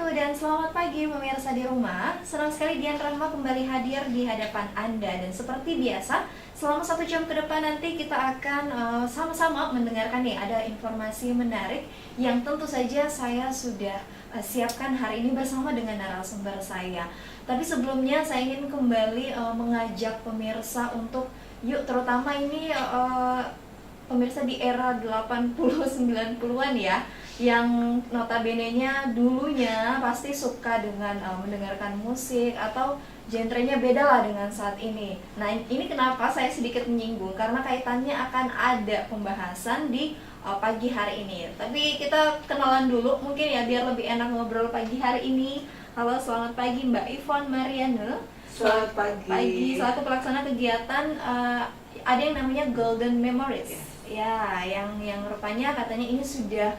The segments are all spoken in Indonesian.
wabarakatuh dan selamat pagi pemirsa di rumah. Senang sekali Dian Rahma kembali hadir di hadapan Anda. Dan seperti biasa, selama 1 jam ke depan nanti kita akan sama-sama mendengarkan nih ada informasi menarik yang tentu saja saya sudah siapkan hari ini bersama dengan narasumber saya. Tapi sebelumnya saya ingin kembali mengajak pemirsa untuk yuk, terutama ini pemirsa di era 80-90-an ya, yang notabene-nya dulunya pasti suka dengan mendengarkan musik atau genrenya beda lah dengan saat ini. Nah, ini kenapa saya sedikit menyinggung, karena kaitannya akan ada pembahasan di pagi hari ini. Tapi kita kenalan dulu mungkin ya, biar lebih enak ngobrol pagi hari ini. Halo, selamat pagi Mbak Yvonne Mariana. Selamat pagi. Selaku pelaksana kegiatan ada yang namanya Golden Memories. Ya, yang rupanya katanya ini sudah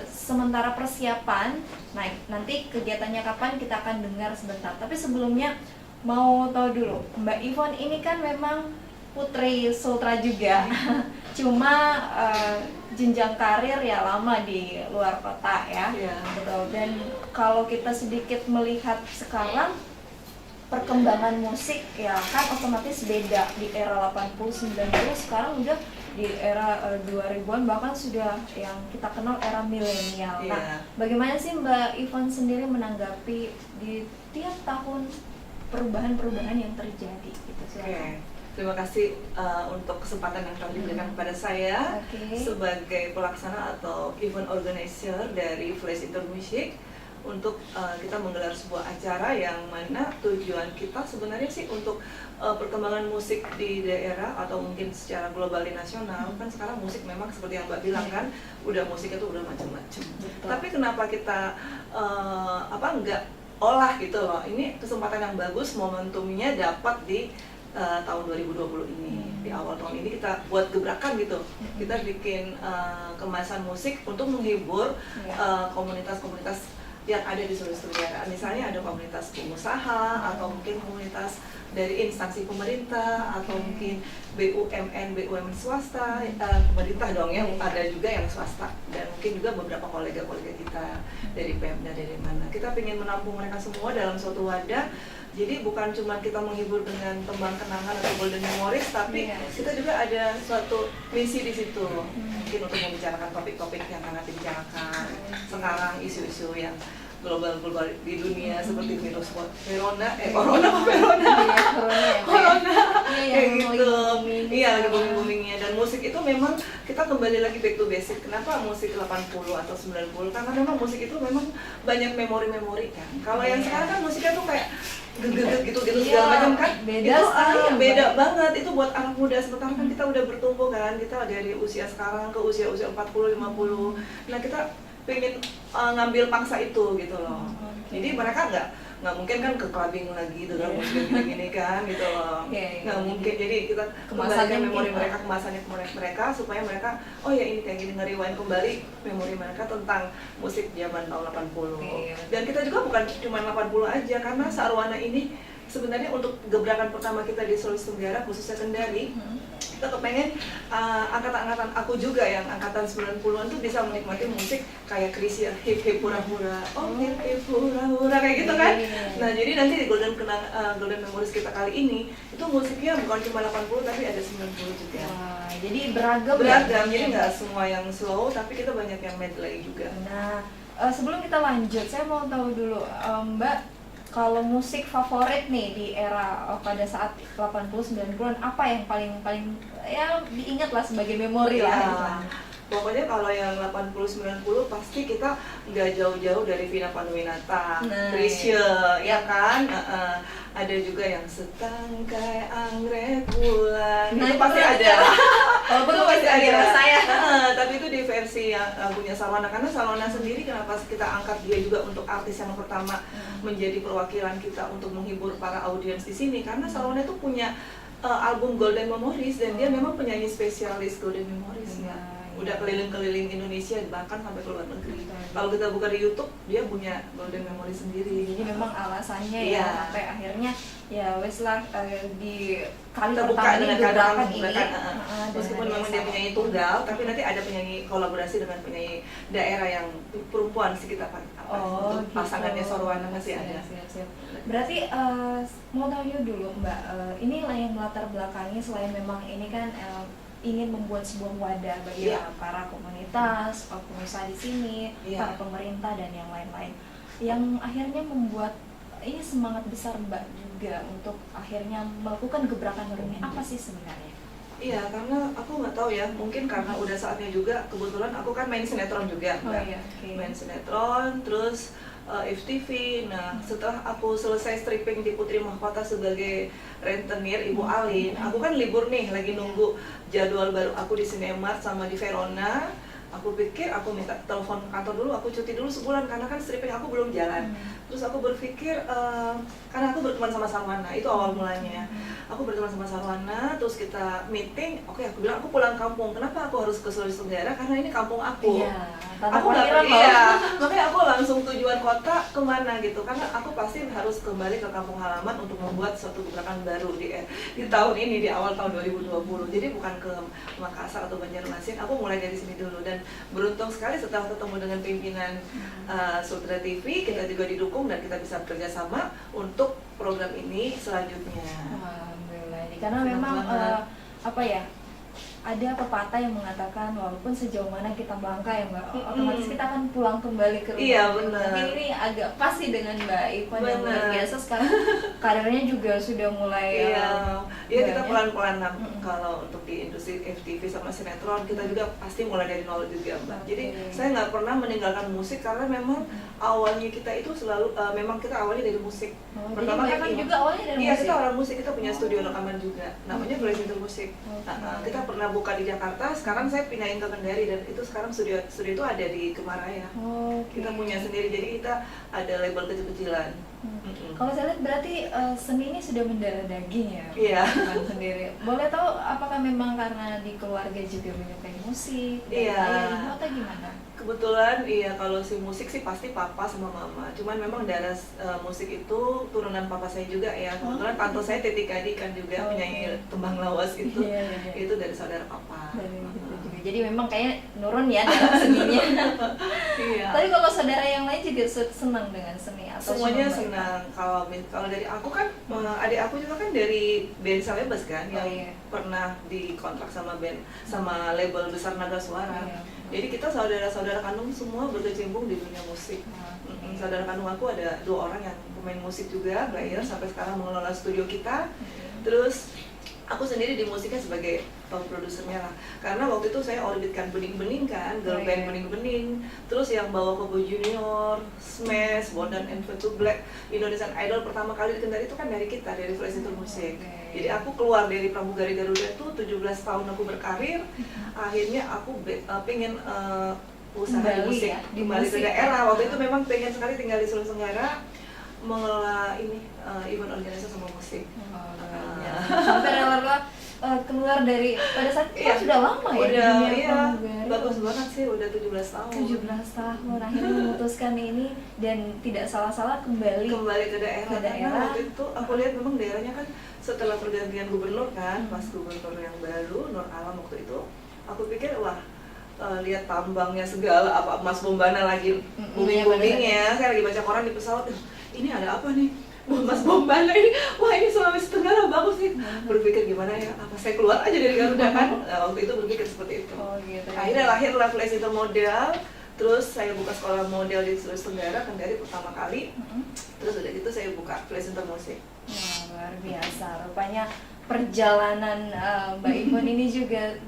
sementara persiapan. Nah, nanti kegiatannya kapan kita akan dengar sebentar. Tapi sebelumnya mau tahu dulu, Mbak Yvonne ini kan memang putri Sultra juga. Cuma jenjang karir ya lama di luar kota ya. Betul. Dan kalau kita sedikit melihat sekarang perkembangan musik ya kan otomatis beda. Di era 80-90 sekarang udah di era 2000-an bahkan sudah yang kita kenal era milenial. Nah, bagaimana sih Mbak Yvonne sendiri menanggapi di tiap tahun perubahan-perubahan yang terjadi gitu? Terima kasih untuk kesempatan yang telah diberikan kepada saya sebagai pelaksana atau event organizer dari Flash Inter Music untuk kita menggelar sebuah acara yang mana tujuan kita sebenarnya sih untuk perkembangan musik di daerah atau mungkin secara global di nasional. Kan sekarang musik memang seperti yang Mbak bilang kan, udah musik itu udah macam-macam. Tapi kenapa kita nggak olah gitu loh? Ini kesempatan yang bagus, momentumnya dapat di tahun 2020 ini. Di awal tahun ini kita buat gebrakan gitu. Kita bikin kemasan musik untuk menghibur komunitas-komunitas yang ada di Sulawesi Tenggara. Misalnya ada komunitas pengusaha atau mungkin komunitas dari instansi pemerintah atau mungkin BUMN swasta, pemerintah dong ya, ada juga yang swasta, dan mungkin juga beberapa kolega-kolega kita dari Pemda, dari mana. Kita ingin menampung mereka semua dalam suatu wadah. Jadi bukan cuma kita menghibur dengan tembang kenangan atau golden memories, tapi kita juga ada suatu misi di situ. Mungkin untuk membicarakan topik-topik yang hangat dibicarakan sekarang, isu-isu yang global di dunia seperti virus corona kayak gitu. Iya, lagi booming-boomingnya. Dan musik itu memang kita kembali lagi back to basic. Kenapa musik 80 atau 90? Karena memang musik itu memang banyak memori-memori kan. Kalau yang sekarang kan musiknya tuh kayak gitu segala macam kan. Beda banget. Itu buat anak muda. Sementara kan kita udah bertumbuh kan. Kita dari usia sekarang ke usia 40, 50. Nah, kita pengen ngambil pangsa itu gitu loh. Jadi mereka nggak mungkin kan ke clubbing lagi dengan musik gini kan gitu loh. Nggak mungkin. Jadi kita kembalikan memori mereka, kemasannya mereka supaya mereka oh ya ini kayak gini, nge-rewind kembali memori mereka tentang musik zaman tahun 80. Dan kita juga bukan cuma 80 aja, karena Sarwana ini sebenarnya untuk gebrakan pertama kita di Sulawesi Tenggara, khususnya Kendari, kita kepengen angkatan-angkatan aku juga yang angkatan 90-an tuh bisa menikmati musik kayak Krisya, hip hip hura-hura, hip hip hura-hura kayak gitu kan. Nah, jadi nanti di Golden Memories kita kali ini itu musiknya bukan cuma 80 tapi ada 90 juga. Jadi beragam jadi nggak semua yang slow, tapi kita banyak yang medley juga. Nah, sebelum kita lanjut, saya mau tahu dulu Mbak, kalau musik favorit nih di era pada saat 80-90-an, apa yang paling ya diingat lah sebagai memori lah? Pokoknya kalau yang 80-90 pasti kita nggak jauh-jauh dari Vina Panduwinata, Krisya, ya kan? Ada juga yang setangkai anggrek bulan. Itu pasti ada. Walaupun itu pasti ada saya. Tapi itu di versi yang lagunya Sarwana, karena Sarwana sendiri kenapa kita angkat dia juga untuk artis yang pertama menjadi perwakilan kita untuk menghibur para audiens di sini, karena Sarwana itu punya album Golden Memories dan dia memang penyanyi spesialis Golden Memories. udah keliling-keliling Indonesia bahkan sampai ke luar negeri. Betul. Kalau kita buka di YouTube dia punya golden memory sendiri. Jadi memang alasannya ya Iya. sampai akhirnya ya wes lah di kali Kita buka pertama ini dengan gebrakan kata ini meskipun memang dia penyanyi tunggal, tapi nanti ada penyanyi kolaborasi dengan penyanyi daerah yang perempuan sekitar untuk gitu. pasangannya Sorwana masih ada. Siap. Berarti mau tanya dulu Mbak, ini lah yang melatar belakangnya selain memang ini kan ingin membuat sebuah wadah bagi para komunitas, para pengusaha di sini, para pemerintah dan yang lain-lain. Yang akhirnya membuat ini semangat besar Mbak juga untuk akhirnya melakukan gebrakan baru ini apa sih sebenarnya? Iya, karena aku nggak tahu ya, mungkin karena udah saatnya juga, kebetulan aku kan main sinetron juga, main sinetron, terus FTV. Nah, setelah aku selesai stripping di Putri Mahkota sebagai rentenir Ibu Alin, aku kan libur nih, lagi nunggu jadwal baru aku di Cinemark sama di Verona. Aku pikir aku minta telepon kantor dulu, aku cuti dulu sebulan karena kan stripping aku belum jalan. Terus aku berpikir, karena aku berteman sama Sarwana, itu awal mulanya. Aku berteman sama Sarwana, terus kita meeting. Oke, aku bilang aku pulang kampung. Kenapa aku harus ke Sulawesi Tenggara? Karena ini kampung aku. Aku nggak makanya aku langsung tujuan kota kemana gitu. Karena aku pasti harus kembali ke kampung halaman untuk membuat suatu gebrakan baru di tahun ini, di awal tahun 2020. Jadi bukan ke Makassar atau Banjarmasin. Aku mulai dari sini dulu dan beruntung sekali setelah ketemu dengan pimpinan Sultra TV, kita juga didukung dan kita bisa bekerja sama untuk program ini selanjutnya. Alhamdulillah. Karena memang apa ya? Ada pepatah yang mengatakan walaupun sejauh mana kita melangkah ya Mbak, otomatis kita akan pulang kembali ke rumah. Iya benar. Mungkin ini agak pasti dengan Mbak Ivon yang luar biasa sekarang karirnya juga sudah mulai. Iya kita pelan-pelan kalau untuk di industri FTV sama sinetron kita juga pasti mulai dari nol juga Mbak. Jadi saya nggak pernah meninggalkan musik karena memang awalnya kita itu selalu memang kita awalnya dari musik. Pertama kan juga awalnya dari musik. Iya kita orang musik, kita punya studio rekaman juga. Namanya Flash Into Music. Kita pernah buka di Jakarta, sekarang saya pindahin ke Kendari dan itu sekarang studio itu ada di Kemaraya. Kita punya sendiri, jadi kita ada label kecil-kecilan. Kalau saya lihat berarti seni ini sudah mendarah daging ya, Iya. Sendiri. Boleh tahu apakah memang karena di keluarga juga menyukai musik? Iya. Atau gimana? Kebetulan iya kalau si musik sih pasti papa sama mama. Cuman memang darah musik itu turunan papa saya juga ya. Kebetulan tante saya Titi Kadi kan juga penyanyi tembang lawas itu. Itu dari saudara papa. Jadi memang kayaknya nurun ya dalam seninya. Iya. Tapi kalau saudara yang lain juga senang dengan seni atau semuanya senang. Kalau dari aku kan adik aku juga kan dari band Salebas kan yang pernah dikontrak sama band sama label besar Naga Suara. Jadi kita saudara-saudara kandung semua berkecimpung di dunia musik. Saudara kandung aku ada 2 orang yang pemain musik juga, player sampai sekarang mengelola studio kita. Terus aku sendiri di musiknya sebagai produsernya lah. Karena waktu itu saya orbitkan Bening-Bening kan, girl band Bening-Bening. Terus yang bawa Kobo Junior, Smash, Bondan and Fatu Black, Indonesian Idol pertama kali di Kendari itu kan dari kita, dari Flash Into Music. Jadi aku keluar dari Pramugari Garuda itu 17 tahun aku berkarir. Akhirnya aku pengen usaha di musik, kembali ke daerah. Waktu itu memang pengen sekali tinggal di Sulawesi Tenggara, mengelola ini event organisasi sama musik. Sampai rela-rela keluar dari pada saat itu sudah lama ya di dunia pramugari. Bagus banget sih, udah 17 tahun. 17 tahun akhirnya memutuskan ini dan tidak salah-salah kembali ke daerah. Karena waktu itu aku lihat memang daerahnya kan setelah pergantian gubernur kan, pas gubernur yang baru Nur Alam waktu itu, aku pikir wah lihat tambangnya segala apa Mas Bombana lagi booming-boomingnya. Saya lagi baca koran di pesawat, ini ada apa nih? Wah Mas Bombana ini, wah ini Sulawesi Tenggara bagus sih. Berpikir gimana ya, apa saya keluar aja dari Garuda kan? Waktu itu berpikir seperti itu. Akhirnya lahirlah Flash Into Model. Terus saya buka sekolah model di Sulawesi Tenggara, Kendari pertama kali. Terus udah gitu saya buka Flash Into Music. Luar biasa, rupanya perjalanan Mbak Ivon ini juga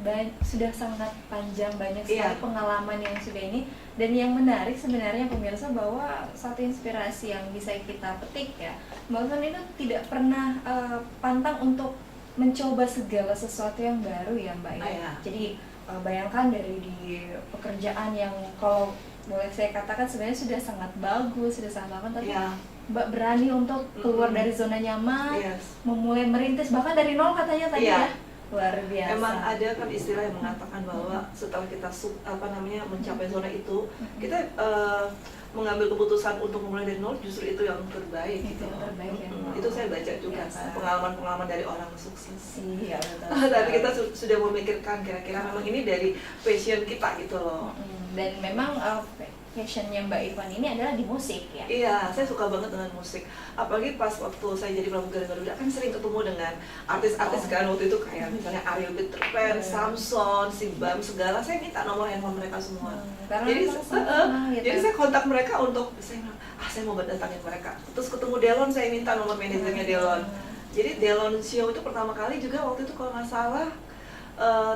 sudah sangat panjang, banyak sekali pengalaman yang sudah ini. Dan yang menarik sebenarnya pemirsa bahwa satu inspirasi yang bisa kita petik ya, Mbak Ivon itu tidak pernah pantang untuk mencoba segala sesuatu yang baru ya Mbak Ivon. Jadi bayangkan dari di pekerjaan yang kalau boleh saya katakan sebenarnya sudah sangat bagus, sudah sangat bagus, tapi Mbak berani untuk keluar dari zona nyaman, memulai merintis bahkan dari nol katanya tadi ya. Luar biasa. Emang ada kan istilah yang mengatakan bahwa setelah kita mencapai zona itu, kita mengambil keputusan untuk memulai dari nol, justru itu yang terbaik. Itu yang terbaik ya. Itu saya baca juga kan, pengalaman-pengalaman dari orang sukses. Iya betul. Tapi kita sudah memikirkan kira-kira memang ini dari passion kita gitu loh. Dan memang passionnya Mbak Ivon ini adalah di musik ya? Iya, saya suka banget dengan musik. Apalagi pas waktu saya jadi pramugari Garuda kan sering ketemu dengan artis-artis kan waktu itu kayak misalnya Ariel Peter Pan, Samson, Sibam, segala. Saya minta nomor handphone mereka semua. Jadi saya kontak mereka untuk saya mau datangin mereka. Terus ketemu Delon, saya minta nomor manajernya Delon. Jadi Delon Show itu pertama kali juga waktu itu kalau nggak salah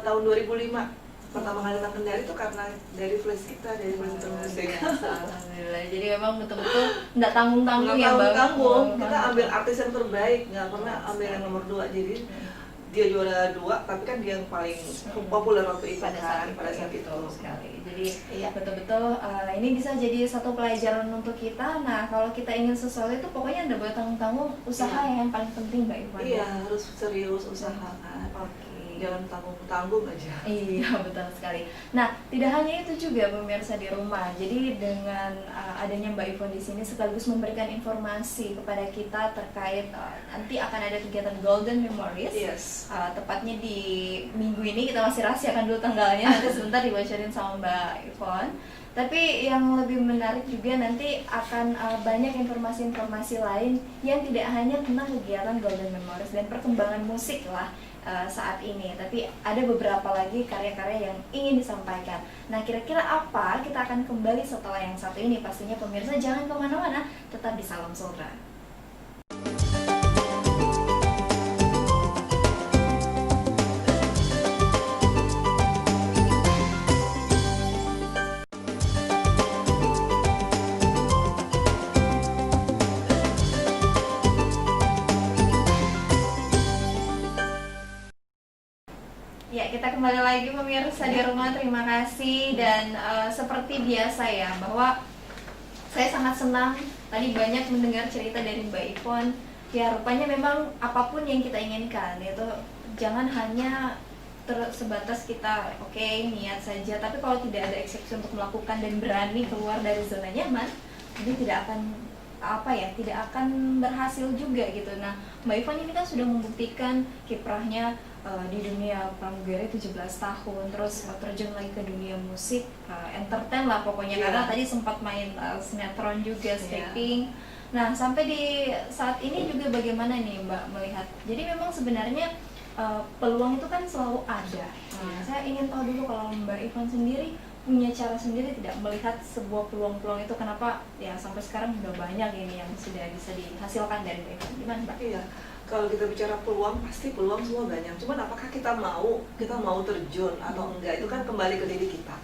tahun 2005. Pertama kali datang Kendari itu karena dari flash kita, dari flash musik. Alhamdulillah. Jadi memang betul-betul nggak tanggung-tanggung ya Bang. Tanggung. Kita ambil artis yang terbaik, nggak pernah ambil yang nomor 2. Jadi dia juara 2, tapi kan dia yang paling populer waktu itu pada saat itu sekali. Jadi betul-betul ini bisa jadi satu pelajaran untuk kita. Nah, kalau kita ingin sesuatu itu pokoknya nggak boleh tanggung-tanggung, usaha yang paling penting Mbak Ivon. Iya, harus serius usaha kan. Jangan tanggung-tanggung aja. Iya, betul sekali. Nah, tidak hanya itu juga pemirsa di rumah. Jadi dengan adanya Mbak Ivon di sini sekaligus memberikan informasi kepada kita terkait nanti akan ada kegiatan Golden Memories. Yes. Tepatnya di minggu ini, kita masih rahasiakan dulu tanggalnya, nanti sebentar dibocorin sama Mbak Ivon. Tapi yang lebih menarik juga nanti akan banyak informasi-informasi lain yang tidak hanya tentang kegiatan Golden Memories dan perkembangan musik lah saat ini, tapi ada beberapa lagi karya-karya yang ingin disampaikan. Nah, kira-kira apa? Kita akan kembali setelah yang satu ini. Pastinya pemirsa jangan kemana-mana, tetap di Salam Sora. Ya, kita kembali lagi pemirsa di rumah, terima kasih. Dan seperti biasa ya, bahwa saya sangat senang tadi banyak mendengar cerita dari Mbak Ivon. Ya, rupanya memang apapun yang kita inginkan itu jangan hanya sebatas kita niat saja, tapi kalau tidak ada eksekusi untuk melakukan dan berani keluar dari zona nyaman, jadi tidak akan tidak akan berhasil juga gitu. Nah, Mbak Ivon ini kan sudah membuktikan kiprahnya di dunia pramugari 17 tahun, terus terjun lagi ke dunia musik, entertain lah pokoknya, karena tadi sempat main sinetron juga, stripping. Nah, sampai di saat ini juga bagaimana nih Mbak melihat? Jadi memang sebenarnya peluang itu kan selalu ada. Saya ingin tahu dulu kalau Mbak Ivon sendiri punya cara sendiri tidak melihat sebuah peluang-peluang itu, kenapa ya sampai sekarang udah banyak ini yang sudah bisa dihasilkan dari Mbak Ivon. Gimana Mbak? Iya. Kalau kita bicara peluang, pasti peluang semua banyak. Cuman apakah kita mau terjun atau enggak, itu kan kembali ke diri kita.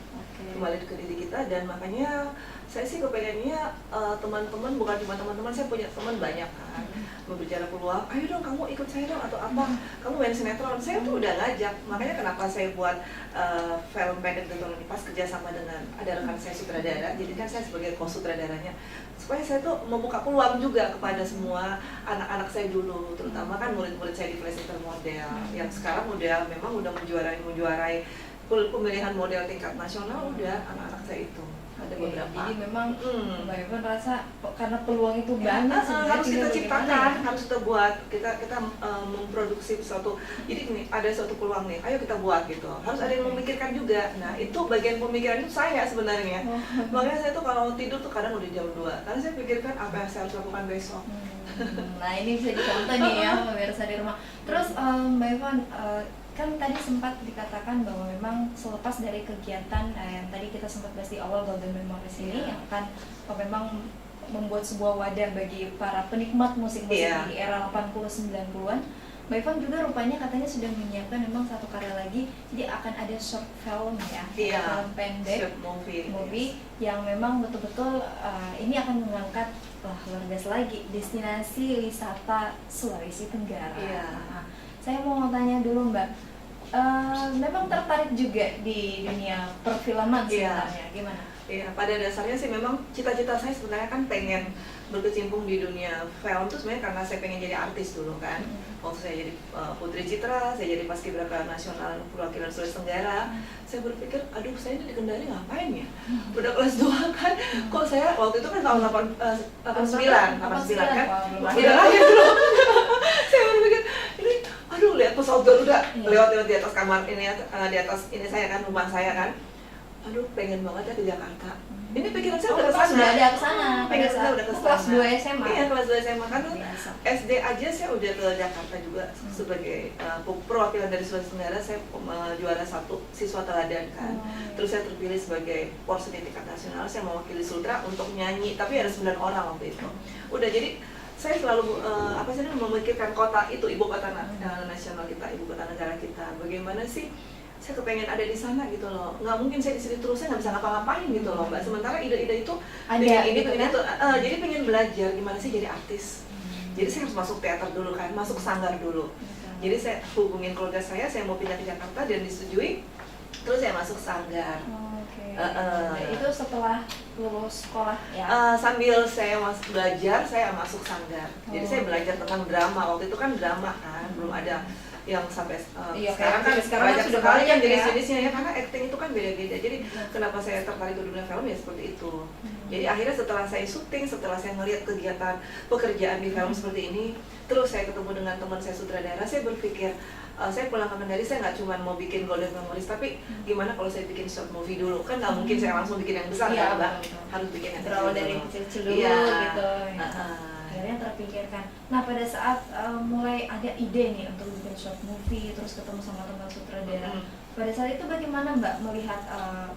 Kembali ke diri kita, dan makanya saya sih kepengennya teman-teman, bukan cuma teman-teman, saya punya teman banyak kan, berbicara peluang, ayo dong kamu ikut saya dong, atau apa, kamu main sinetron. Saya tuh udah ngajak, makanya kenapa saya buat film pendek Dentuman Pas kerjasama dengan ada rekan saya sutradara, jadi kan saya sebagai co-sutradaranya, supaya saya tuh membuka peluang juga kepada semua anak-anak saya dulu, terutama kan murid-murid saya di Flash Intermodel yang sekarang memang udah menjuarai pemilihan model tingkat nasional, udah anak-anak saya itu ada beberapa. Jadi memang Mbak Ivon rasa karena peluang itu banyak harus kita ciptakan, harus kita buat, kita memproduksi sesuatu. Jadi ini ada suatu peluang nih, ayo kita buat gitu. Harus ada yang memikirkan juga. Nah, itu bagian pemikiran itu saya sebenarnya. Makanya saya tuh kalau tidur tuh kadang udah jam 2, karena saya pikirkan apa yang saya harus lakukan besok. Nah, ini bisa dicontoh nih ya pemirsa di rumah. Terus Mbak Ivon, kan tadi sempat dikatakan bahwa memang selepas dari kegiatan yang tadi kita sempat bahas di awal Golden Memories ini yang akan memang membuat sebuah wadah bagi para penikmat musik-musik di era 80-90-an, Mbak Ivon juga rupanya katanya sudah menyiapkan memang satu karya lagi, jadi akan ada short film film pendek, short movie yang memang betul-betul ini akan mengangkat luar biasa lagi destinasi wisata Sulawesi Tenggara. Saya mau tanya dulu Mbak, memang tertarik juga di dunia perfilman sebenarnya, gimana? Iya, pada dasarnya sih memang cita-cita saya sebenarnya kan pengen berkecimpung di dunia film tuh sebenarnya karena saya pengen jadi artis dulu kan. Waktu saya jadi Putri Citra, saya jadi paskibraka nasional perwakilan Sulawesi Tenggara. Saya berpikir, aduh saya ini di Kendari ngapain ya? Udah kelas 2 kan, kok saya waktu itu kan tahun 89 kan, masih lahir dulu. Saya berpikir, ini aduh lihat pesawat Garuda lewat di atas kamar ini, di atas ini saya kan, rumah saya kan. Aduh pengen banget ya ke Jakarta. Ini pikiran saya udah kesana. Sudah ada kesana. Pikiran saya udah kesana. Kelas 2 SMA. Iya kelas 2 SMA kan. SD aja saya udah ke Jakarta juga sebagai perwakilan dari Sulawesi Tenggara. Saya juara 1 siswa teladan kan. Terus saya terpilih sebagai porsen tingkat nasional. Saya mewakili Sultra untuk nyanyi. Tapi ada 9 orang waktu itu. Udah jadi saya selalu memikirkan kota itu, ibu kota nasional kita, ibu kota negara kita. Bagaimana sih saya kepengen ada di sana gitu loh, nggak mungkin saya di sini terus, saya nggak bisa ngapa-ngapain gitu loh Mbak. Sementara ide-ide itu ada ini gitu tuh, kan? Jadi pengen belajar gimana sih jadi artis. Jadi saya harus masuk teater dulu kan, masuk sanggar dulu. Jadi saya hubungin keluarga saya mau pindah ke Jakarta dan disetujui, terus saya masuk sanggar. Itu setelah lulus sekolah ya? Sambil saya belajar, saya masuk sanggar. Jadi saya belajar tentang drama, waktu itu kan drama kan, belum ada yang sampai sekarang kan banyak sudah sekali yang banyak ya. jenis-jenisnya ya, karena acting itu kan beda-beda. Jadi kenapa saya tertarik ke dunia film ya seperti itu. Jadi akhirnya setelah saya syuting, setelah saya melihat kegiatan pekerjaan di film seperti ini, terus saya ketemu dengan teman saya sutradara, saya berpikir saya pulang ke Kendari, saya nggak cuma mau bikin Golden Memories, tapi gimana kalau saya bikin short movie dulu, kan nggak mungkin saya langsung bikin yang besar ya, kan, harus bikin yang berawal kecil dari dulu. kecil-kecil dulu gitu. Akhirnya terpikirkan. Nah pada saat mulai ada ide nih untuk bikin short movie, terus ketemu sama teman sutradara, pada saat itu bagaimana Mbak melihat,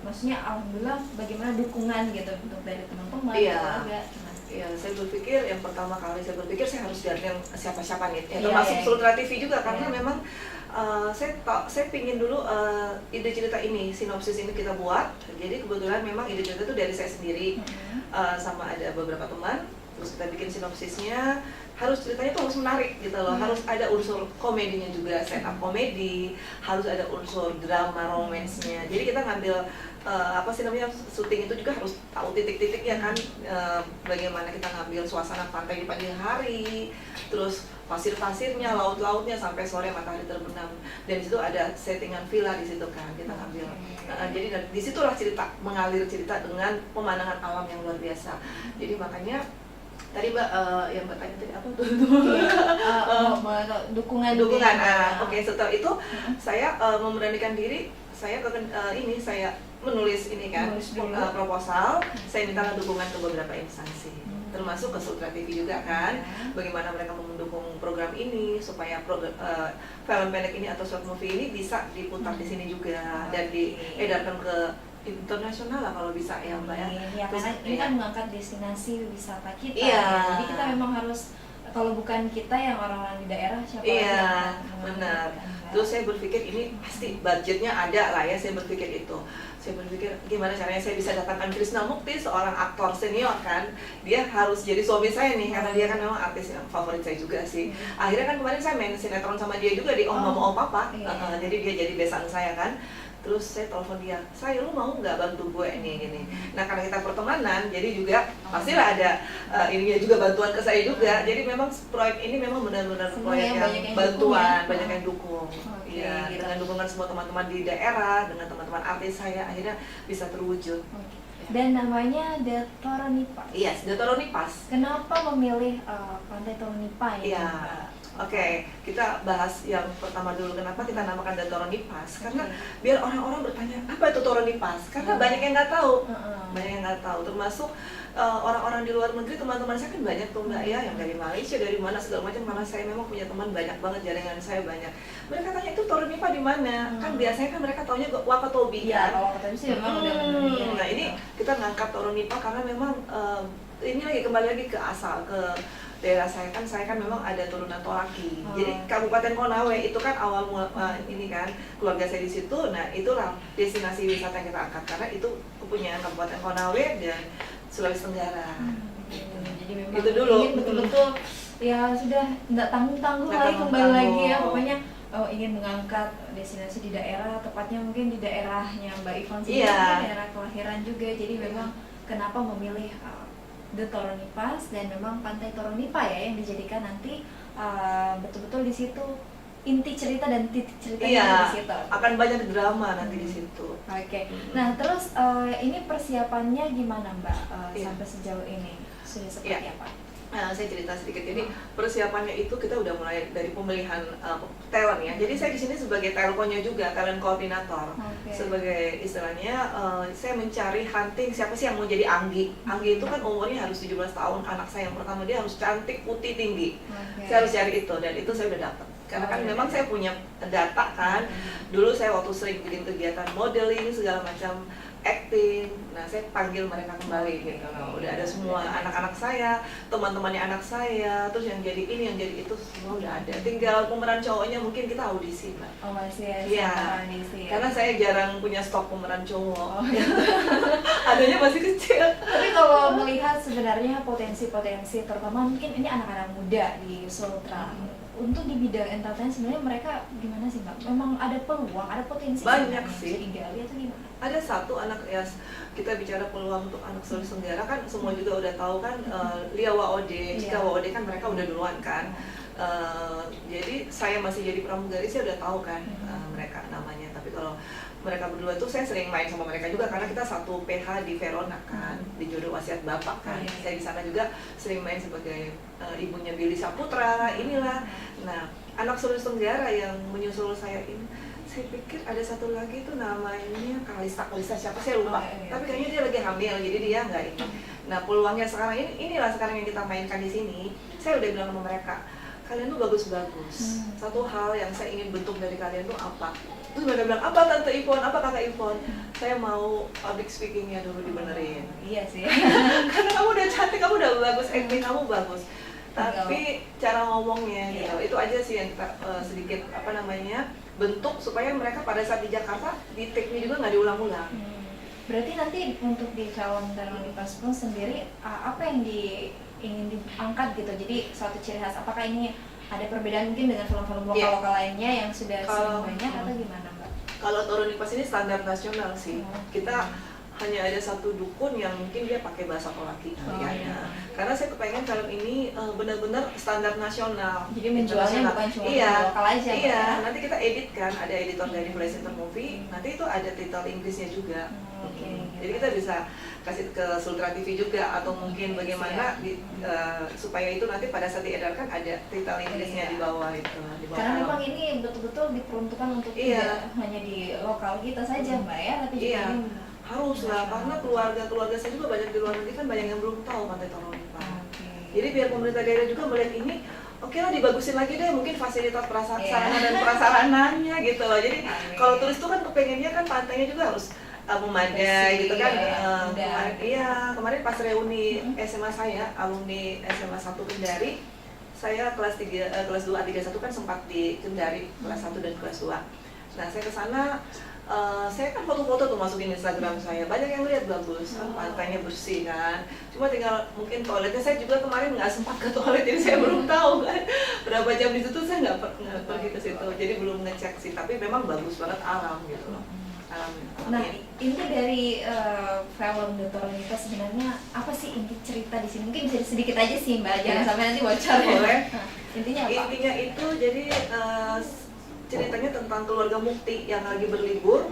maksudnya alhamdulillah bagaimana dukungan gitu untuk dari teman-teman, keluarga? Iya, saya berpikir yang pertama kali saya harus gandeng siapa-siapa nih, termasuk Sultra TV juga karena memang saya pingin dulu ide cerita ini, sinopsis ini kita buat. Jadi kebetulan memang ide cerita itu dari saya sendiri sama ada beberapa teman. Terus kita bikin sinopsisnya, harus ceritanya tuh harus menarik gitu loh, harus ada unsur komedinya juga, stand up komedi, harus ada unsur drama romansnya. Jadi kita ngambil syuting itu juga harus tahu titik-titiknya kan, bagaimana kita ngambil suasana pantai di pagi hari, terus pasir-pasirnya, laut-lautnya sampai sore matahari terbenam, dan di situ ada settingan villa di situ kan kita ngambil. Jadi disitulah mengalir cerita dengan pemandangan alam yang luar biasa. Jadi makanya tadi Mbak yang Mbak tanya tadi apa tuh? Dukungan. Oke, setelah itu saya memberanikan diri, saya saya menulis ini kan, proposal, saya minta dukungan ke beberapa instansi, termasuk ke Sultra TV juga kan, bagaimana mereka mendukung program ini supaya film pendek ini atau short movie ini bisa diputar di sini juga dan diedarkan ke internasional lah kalau bisa ya Mbak ya. Karena ini kan mengangkat destinasi wisata kita. Jadi kita memang harus, kalau bukan kita yang orang-orang di daerah, siapa lagi yang benar. Terus saya berpikir ini pasti budgetnya ada lah ya, saya berpikir itu. Saya berpikir gimana caranya saya bisa datangkan Krishna Mukti, seorang aktor senior kan, dia harus jadi suami saya nih karena dia kan memang artis yang favorit saya juga sih. Akhirnya kan kemarin saya main sinetron sama dia juga di Om Mama Om Papa, jadi dia jadi besan saya kan. Terus saya telepon dia, saya lu mau nggak bantu gue ini gini. Nah karena kita pertemanan, jadi juga pastilah ada ininya juga bantuan ke saya juga. Jadi memang proyek ini memang benar-benar proyek yang bantuan, banyak yang dukung. Iya, dengan dukungan semua teman-teman di daerah, dengan teman-teman artis saya akhirnya bisa terwujud. Dan namanya The Toronipas. Iya, The Toronipas. Kenapa memilih Pantai Toronipa ya? Iya. Oke, kita bahas yang pertama dulu. Kenapa kita namakan The Toronipas? Karena biar orang-orang bertanya, apa itu Toronipas? Karena banyak yang nggak tahu, termasuk orang-orang di luar negeri, teman-teman saya kan banyak tuh Mbak ya, yang dari Malaysia, dari mana segala macam. Karena saya memang punya teman banyak banget, jaringan saya banyak. Mereka tanya itu Toronipa di mana? Kan biasanya kan mereka taunya Wakatobi kan. Iya, Wakatobi sih memang udah benar. Nah ini kita ngangkat Toronipa karena memang ini kembali lagi ke asal, ke daerah saya kan memang ada turunan Toraki. Jadi Kabupaten Konawe itu kan awal ini kan keluarga saya di situ. Nah itulah destinasi wisata yang kita angkat karena itu kepunyaan Kabupaten Konawe dan Sulawesi Tenggara. Jadi memang itu dulu ingin betul-betul ya sudah nggak tanggung-tanggung lagi kembali lagi ya, pokoknya ingin mengangkat destinasi di daerah, tepatnya mungkin di daerahnya Mbak Ivon sendiri, daerah kelahiran juga. Jadi memang kenapa memilih The Toronipas, dan memang Pantai Toronipa ya yang dijadikan nanti betul-betul di situ inti cerita dan titik ceritanya di situ. Akan banyak drama nanti di situ. Oke. Nah, terus ini persiapannya gimana Mbak sampai sejauh ini? Sudah seperti apa? Nah, saya cerita sedikit. Jadi persiapannya itu kita udah mulai dari pemilihan talent ya. Jadi saya di sini sebagai teleponnya juga, talent koordinator. Sebagai istilahnya saya mencari hunting siapa sih yang mau jadi Anggi. Anggi itu kan umurnya harus 17 tahun. Anak saya yang pertama dia harus cantik, putih, tinggi. Saya harus cari itu, dan itu saya udah dapat. Karena kan memang saya punya data kan. Dulu saya waktu sering bikin kegiatan modeling segala macam, acting. Nah, saya panggil mereka kembali gitu. Nah, udah ada semua anak-anak saya, teman-temannya anak saya, terus yang jadi ini, yang jadi itu semua udah ada. Tinggal pemeran cowoknya mungkin kita audisi, Mbak. Oh, masih ya. Iya. Karena saya jarang punya stok pemeran cowok. Adanya masih kecil. Tapi kalau melihat sebenarnya potensi-potensi, terutama mungkin ini anak-anak muda di Sultra. Untuk di bidang entertain sebenarnya mereka gimana sih Mbak? Memang ada peluang, ada potensi banyak sih. Digali atau gimana? Ada satu anak ya, kita bicara peluang untuk anak Sulawesi Tenggara kan semua juga udah tahu kan, Lia Waode, Cika Waode kan mereka udah duluan kan. Jadi saya masih jadi pramugari, saya udah tahu kan mereka namanya. Tapi kalau mereka berdua tuh saya sering main sama mereka juga karena kita satu PH di Verona kan, di Jodoh Wasiat Bapak kan. Saya di sana juga sering main sebagai ibunya Billy Saputra, inilah. Nah, anak Sulawesi Tenggara yang menyusul saya ini, saya pikir ada satu lagi tuh namanya Kalista siapa saya lupa. Tapi kayaknya dia lagi hamil, jadi dia nggak ini. Nah, peluangnya sekarang inilah sekarang yang kita mainkan di sini. Saya udah bilang sama mereka, kalian tuh bagus-bagus. Satu hal yang saya ingin bentuk dari kalian tuh apa? Terus mereka bilang, apa Tante Ivon, apa Kakak Ivon? Saya mau public speakingnya dulu dibenerin. Iya sih. Karena kamu udah cantik, kamu udah bagus, acting kamu bagus. Tapi cara ngomongnya gitu, itu aja sih yang kita sedikit bentuk supaya mereka pada saat di Jakarta di take-nya juga nggak diulang-ulang. Berarti nanti untuk di film Toronipas pun sendiri apa yang ingin diangkat gitu? Jadi suatu ciri khas, apakah ini ada perbedaan mungkin dengan film-film lokal-lokal lainnya yang sudah sering banyak atau gimana Mbak? Kalau Toronipas ini standar nasional sih. Kita hanya ada satu dukun yang mungkin dia pakai bahasa Polaki karena saya kepengen film ini benar-benar standar nasional. Jadi menjualnya bukan cuma lokal aja. Iya, nanti kita edit kan, ada editor dari Flash Center Movie, nanti itu ada titel Inggrisnya juga. Jadi kita bisa kasih ke Sultra TV juga, atau mungkin bagaimana supaya itu nanti pada saat diedarkan ada titel Inggrisnya di bawah itu. Karena memang ini betul-betul diperuntukkan untuk tidak hanya di lokal kita saja Mbak ya, tapi juga ini harus lah, karena keluarga saya juga banyak di luar negeri kan, banyak yang belum tahu Pantai Toronipa. Jadi biar pemerintah daerah juga melihat ini, oke lah dibagusin lagi deh, mungkin fasilitas prasarana dan prasarananya gitu loh. Jadi kalau turis tuh kan kepengennya kan pantainya juga harus memadai gitu kan. Kemarin pas reuni SMA saya, alumni SMA 1 Kendari, saya kelas 2 A31 kan sempat di Kendari, kelas 1 dan kelas 2. Nah, saya ke sana, saya kan foto-foto tuh masukin Instagram saya, banyak yang lihat bagus, pantainya bersih kan. Cuma tinggal mungkin toiletnya, saya juga kemarin nggak sempat ke toilet, jadi saya belum tahu kan berapa jam di situ, saya nggak pergi ke situ, jadi belum ngecek sih. Tapi memang bagus banget alam gitu loh. Nah, inti dari film The Toronipas sebenarnya apa sih inti cerita di sini? Mungkin bisa sedikit aja sih Mbak, jangan sampai nanti bocor. Boleh. Intinya apa? Intinya itu jadi ceritanya tentang keluarga Mukti yang lagi berlibur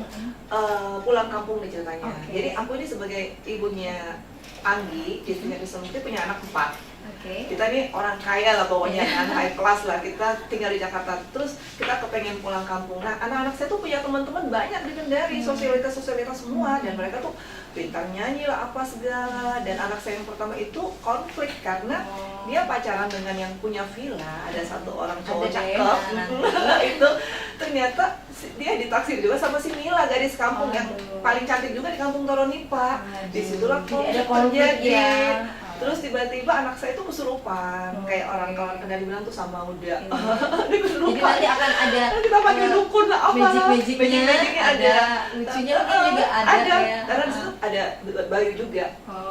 pulang kampung nih ceritanya. Jadi aku ini sebagai ibunya Anggi, istrinya Kristen Mukti, punya anak 4. Kita ini orang kaya lah pokoknya kan, high class lah, kita tinggal di Jakarta, terus kita kepengen pulang kampung. Nah, anak-anak saya tuh punya teman-teman banyak di Kendari, sosialitas semua, dan mereka tuh pintar nyanyi lah apa segala. Dan anak saya yang pertama itu konflik karena dia pacaran dengan yang punya villa, ada satu orang cowok cakep. Itu ternyata dia ditaksir juga sama si Mila, gadis kampung yang paling cantik juga di kampung Toronipa. Disitulah konflik terjadi. Terus tiba-tiba anak saya itu kesurupan, kayak orang kawan Kendari bilang tuh sama udah. Dia kesurupan. Jadi nanti akan ada kita pakai dukun lah, apa magic-magicnya ada, lucunya mungkin juga ada. Karena disitu ada Bayu juga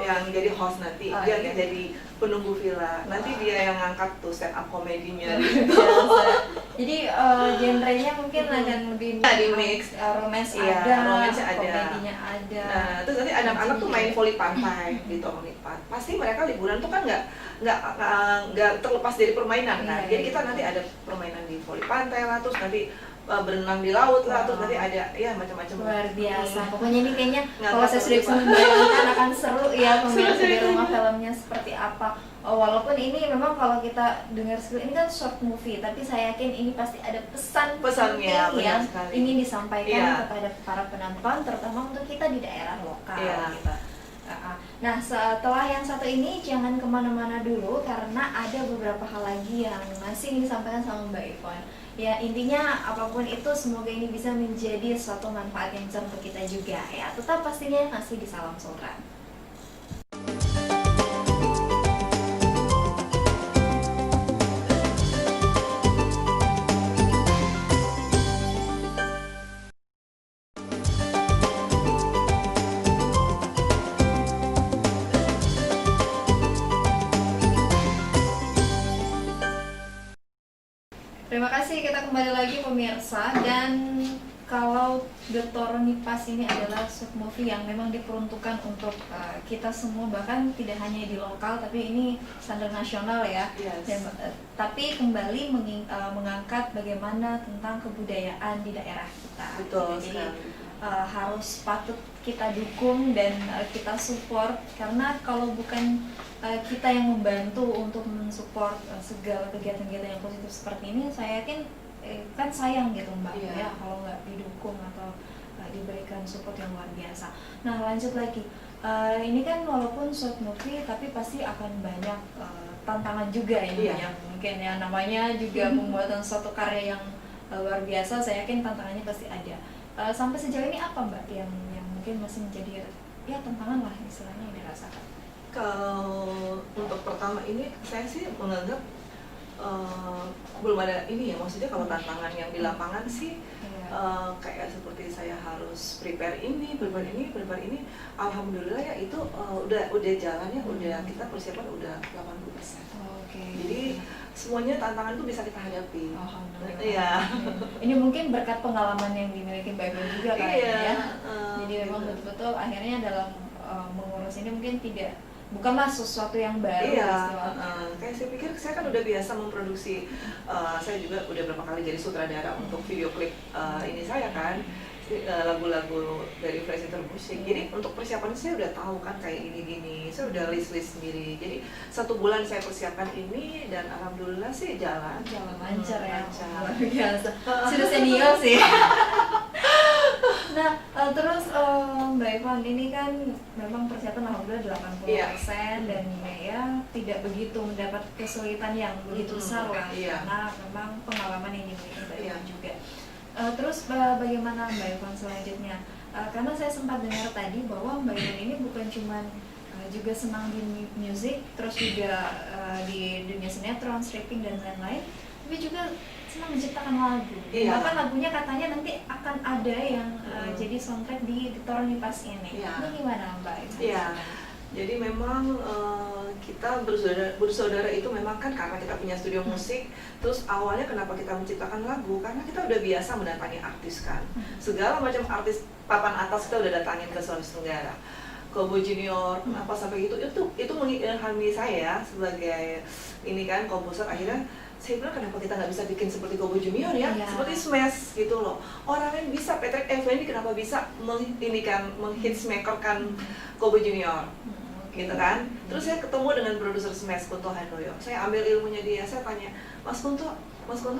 yang jadi host nanti, dia jadi penunggu villa. Nanti dia yang ngangkat tuh stand up komedinya gitu. Jadi genrenya mungkin akan lebih di mix, romance iya, ada, romance ada, komedinya ada. Nah, terus nanti anak-anak tuh main voli pantai di Toronipat. Pasti mereka liburan tuh kan nggak terlepas dari permainan kan. Jadi kita nanti ada permainan di voli pantai lah, terus nanti berenang di laut lah, terus nanti ada ya macam-macam. Luar biasa. Pokoknya ini kayaknya kalau saya sudah bisa membayangkan akan seru ya pemirsa di rumah filmnya seperti apa. Walaupun ini memang kalau kita dengar ini kan short movie, tapi saya yakin ini pasti ada pesan-pesannya yang ingin disampaikan kepada para penonton, terutama untuk kita di daerah lokal. Gitu. Nah, setelah yang satu ini jangan kemana-mana dulu karena ada beberapa hal lagi yang masih ingin disampaikan sama Mbak Ivon. Ya intinya apapun itu semoga ini bisa menjadi suatu manfaat yang besar untuk kita juga ya. Tetap pastinya masih di Salam Sultan. Terima kasih, kita kembali lagi pemirsa. Dan kalau The Toronipas ini adalah short movie yang memang diperuntukkan untuk kita semua, bahkan tidak hanya di lokal tapi ini standar nasional ya. Dan, tapi kembali mengangkat bagaimana tentang kebudayaan di daerah kita. Betul. Jadi harus patut kita dukung dan kita support, karena kalau bukan kita yang membantu untuk mensupport segala kegiatan-kegiatan yang positif seperti ini, saya yakin kan sayang gitu Mbak ya kalau nggak didukung atau diberikan support yang luar biasa. Nah lanjut lagi, ini kan walaupun short movie tapi pasti akan banyak tantangan juga ini yang mungkin ya namanya juga pembuatan suatu karya yang luar biasa. Saya yakin tantangannya pasti ada. Sampai sejauh ini apa Mbak yang mungkin masih menjadi ya tantangan lah istilahnya yang dirasakan? Kalau untuk pertama ini saya sih menganggap belum ada ini ya, maksudnya kalau tantangan yang di lapangan sih kayak seperti saya harus prepare ini, alhamdulillah ya itu udah jalannya, udah kita persiapan udah 80%. Jadi semuanya tantangan itu bisa kita hadapi. Alhamdulillah. Iya. Ini mungkin berkat pengalaman yang dimiliki Mbak Ivon juga kayaknya ya. Jadi memang gitu. betul-betul akhirnya dalam mengurus ini mungkin bukanlah sesuatu yang baru. Kayak saya pikir saya kan udah biasa memproduksi, saya juga udah berapa kali jadi sutradara untuk video klip ini saya kan, lagu-lagu dari Flash Intermusic. Jadi untuk persiapan saya udah tahu kan kayak gini-gini, saya udah list sendiri. Jadi 1 bulan saya persiapkan ini dan alhamdulillah sih jalan lancar ya. Luar biasa. Sudah senior sih. Nah, terus Mbak Ivon ini kan memang persiapan alhamdulillah 80% dan ya tidak begitu mendapat kesulitan yang begitu besar lah karena memang pengalaman yang dimiliki Mbak Ivon juga. Terus bagaimana Mbak Ivon selanjutnya? Karena saya sempat dengar tadi bahwa Mbak Ivon ini bukan cuma juga senang di musik, terus juga di dunia sinetron, stripping dan lain-lain, tapi juga senang menciptakan lagu. Bahkan lagunya katanya nanti akan ada yang jadi soundtrack di Toronipas ini. Ini gimana Mbak Ivon? Jadi memang kita bersaudara itu memang kan karena kita punya studio musik. Terus awalnya kenapa kita menciptakan lagu? Karena kita udah biasa mendatangi artis kan. Segala macam artis papan atas kita udah datangin ke Sulawesi Tenggara. Kobo Junior, kenapa sampai gitu? Itu mengilhami saya sebagai ini kan komposer. Akhirnya saya bilang kenapa kita nggak bisa bikin seperti Kobo Junior ya, seperti Smash gitu loh. Orang lain bisa, Patrick Effendi kenapa bisa menghitsmakerkan Kobo Junior, gitu kan? Terus saya ketemu dengan produser Smash, Kunto Handoyo. Saya ambil ilmunya dia, saya tanya, Mas Kunto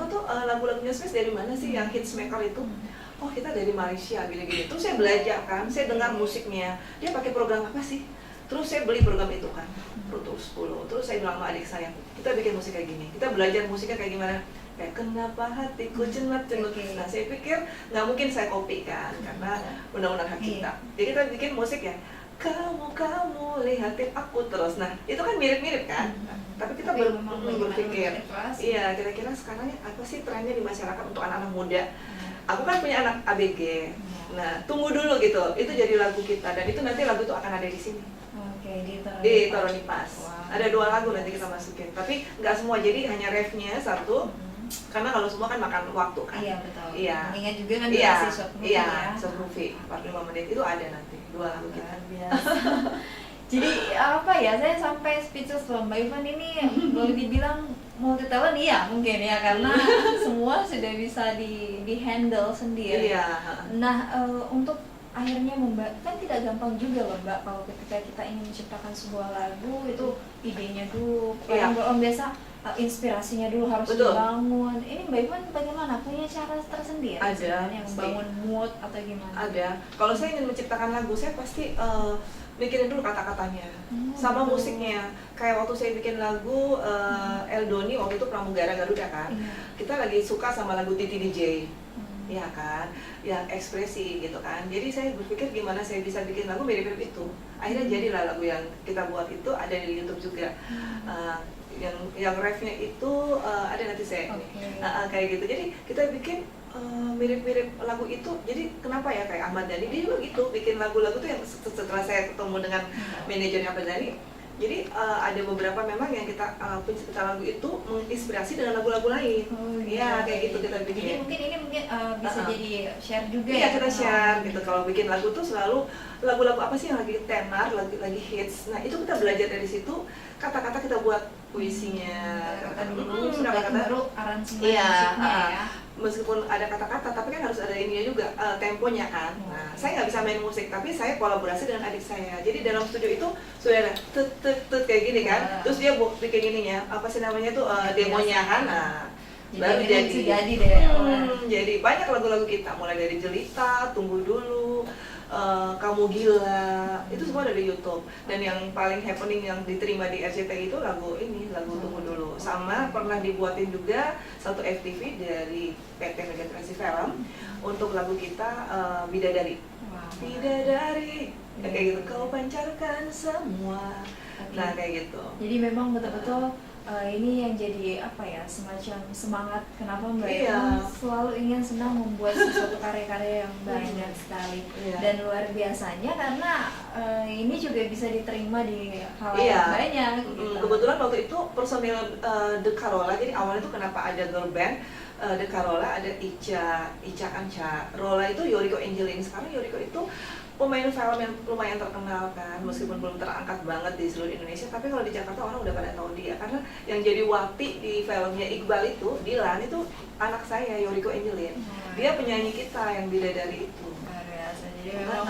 tuh lagu-lagunya Smash dari mana sih yang hitsmaker itu? Oh kita dari Malaysia, gini-gini. Terus saya belajar kan, saya dengar musiknya, dia pakai program apa sih? Terus saya beli program itu kan, Pro Tools 10. Terus saya bilang sama adik saya, kita bikin musik kayak gini, kita belajar musiknya kayak gimana. Kayak kenapa hatiku cenut-cenut. Nah saya pikir nggak mungkin saya copy kan, karena undang-undang hak cipta. Jadi kita bikin musik ya, kamu lihatin aku terus. Nah itu kan mirip-mirip kan, tapi kita berpikir, iya kira-kira sekarang apa sih trennya di masyarakat untuk anak-anak muda. Aku kan punya anak ABG, nah tunggu dulu gitu, itu jadi lagu kita dan itu nanti lagu itu akan ada di sini. Di Toronipas. Ada 2 lagu nanti kita masukin, tapi nggak semua, jadi hanya refnya 1, karena kalau semua kan makan waktu kan. Iya betul. Iya. Mengingat juga kan Iya, durasi short movie iya, ya. short movie 45 menit itu ada nanti 2 lagu kita. Luar biasa. Jadi apa ya, saya sampai speechless loh. Mbak Ivan ini boleh dibilang multi talent iya mungkin ya, karena semua sudah bisa di handle sendiri. Iya. Nah untuk akhirnya kan tidak gampang juga loh Mbak, kalau ketika kita ingin menciptakan sebuah lagu itu idenya dulu, Iya. orang biasa inspirasinya dulu harus Betul. dibangun. Ini Mbak Ivan bagaimana, punya cara tersendiri Ada, sebenarnya pasti. membangun mood atau gimana? Ada. Kalau saya ingin menciptakan lagu, saya pasti mikirin dulu kata-katanya sama betul. musiknya. Kayak waktu saya bikin lagu Eldoni waktu itu Pramugara Garuda kan, Iya. kita lagi suka sama lagu Titi DJ, ya kan, yang ekspresi gitu kan. Jadi saya berpikir gimana saya bisa bikin lagu mirip-mirip itu. Akhirnya jadilah lagu yang kita buat itu, ada di YouTube juga. Yang refnya itu ada nanti saya ini. Kayak gitu. Jadi kita bikin mirip-mirip lagu itu. Jadi kenapa ya kayak Ahmad Dhani dia juga gitu bikin lagu-lagu tuh yang setelah saya ketemu dengan manajernya Ahmad Dhani. Jadi ada beberapa memang yang kita pencipta lagu itu menginspirasi dengan lagu-lagu lain. Iya, kayak gitu kita bikin. Jadi mungkin ini bisa jadi share juga iya, ya. kita share gitu. Kalau bikin lagu tuh selalu lagu-lagu apa sih yang lagi tenar, lagi hits. Nah, itu kita belajar dari situ, kata-kata kita buat puisinya. Kata dulu, kata baru aransemen Iya, musiknya ya. meskipun ada kata-kata, tapi kan harus ada ininya juga, temponya kan. Nah, saya nggak bisa main musik, tapi saya kolaborasi dengan adik saya. Jadi dalam studio itu sudah ada tut kayak gini kan. Terus dia bikin ininya, apa sih namanya tuh, demonya kan. Nah, baru jadi deh. Jadi banyak lagu-lagu kita, mulai dari Jelita, Tunggu Dulu, Kamu Gila, itu semua dari YouTube. Dan yang paling happening yang diterima di RCTI itu lagu ini, lagu Tunggu Dulu. Sama pernah dibuatin juga satu FTV dari PT Megatrasi Film untuk lagu kita Bidadari. Bidadari, kayak gitu, kau pancarkan semua. Nah, kayak gitu. Jadi memang betul-betul ini yang jadi apa ya, semacam semangat kenapa Mbak Ivan selalu ingin senang membuat sesuatu karya-karya yang banyak sekali. Dan luar biasanya karena ini juga bisa diterima di hal yang banyak gitu. Kebetulan waktu itu personil The Carola, jadi awalnya itu kenapa ada girl band The Carola, ada Ica Anca, Rola itu Yoriko Angelin. Sekarang Yoriko itu pemain film yang lumayan terkenal kan, meskipun belum terangkat banget di seluruh Indonesia, tapi kalau di Jakarta orang udah pada tahu dia, karena yang jadi Wati di filmnya Iqbal itu, Dilan itu anak saya, Yoriko Angelin. Dia penyanyi kita yang Bidadari itu. Luar biasa, jadi memang